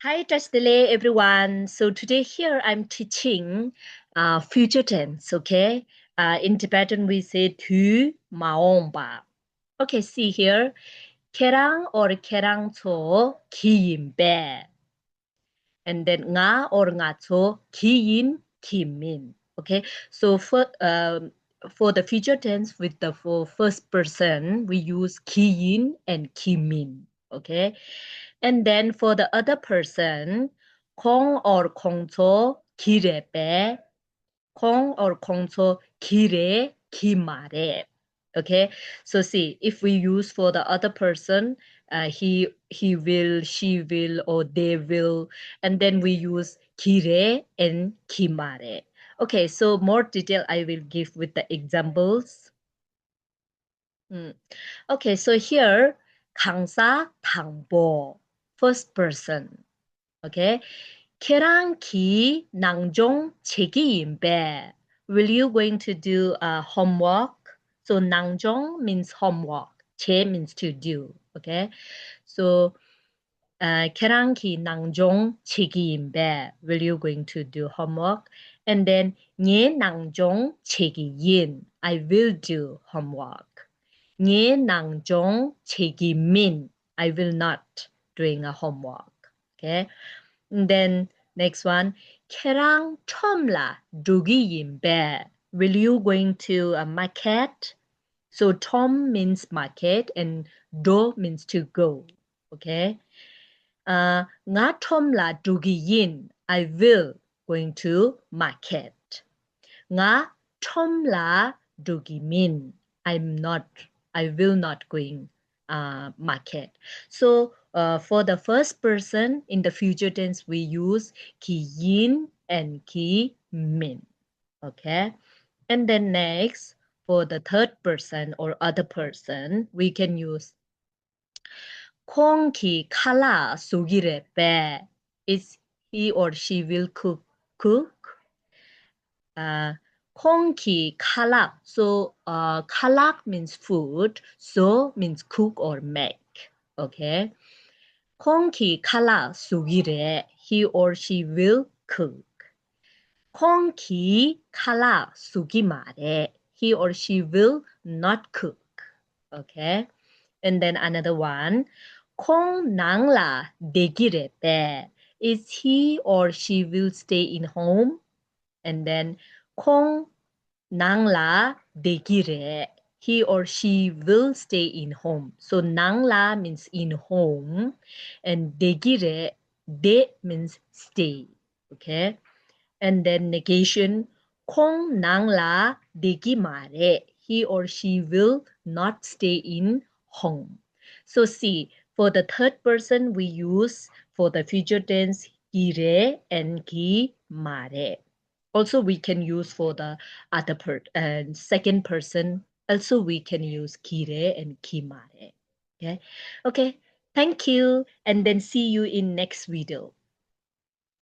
Hi, Tasdele, everyone. So today here I'm teaching future tense, okay? In Tibetan we say tu maomba. Okay, see here. Kerang or kerang cho kiimbe. And then nga or nga cho kiin kimin. Okay, so for the future tense with the for first person, we use kiin and kimin. Okay, and then for the other person, 콩 or 콩초 길에 빼, 콩 or 콩초 길에 기말에. Okay, so see, if we use for the other person, he will, she will, or they will, and then we use 길에 and 기말에. Okay, so more detail I will give with the examples. Okay, so here 강사 당보, first person. Okay, 계란기 낭종 책임배. Will you going to do homework? So 낭종 means homework. 제 means to do. Okay, so 계란기 낭종 책임배. Will you going to do homework? And then 예 낭종 책임인. I will do homework. 예 낭종 책임인. I will not doing a homework. Okay. And then next one, 걔랑 처음라 누기인배. Will you going to a market? So Tom means market and do means to go. Okay. nga 처음라 누기인. I will going to market. nga 처음라 누기민. I will not going market. So for the first person in the future tense, we use 기인 and 기민. Okay. And then next, for the third person or other person, we can use 콩기 칼라 속이래 빼. Is he or she will cook? 콩기 칼락. So 칼락 means food. So means cook or make. Okay. 콩기 칼락 속이래. He or she will cook. 콩기 칼락 속이 말해. He or she will not cook. Okay. And then another one. 콩낭라 내기래 빼. Is he or she will stay in home? And then 콩낭라 내기래. He or she will stay in home. So 낭라 means in home, and 내기래, 내 means stay. Okay. And then negation. 콩낭라 내기 말해. He or she will not stay in home. So see, for the third person, we use for the future tense 기래 and 기 말해. Also, we can use for the other and second person. Also, we can use kire and kimare. Okay. Okay. Thank you. And then see you in next video.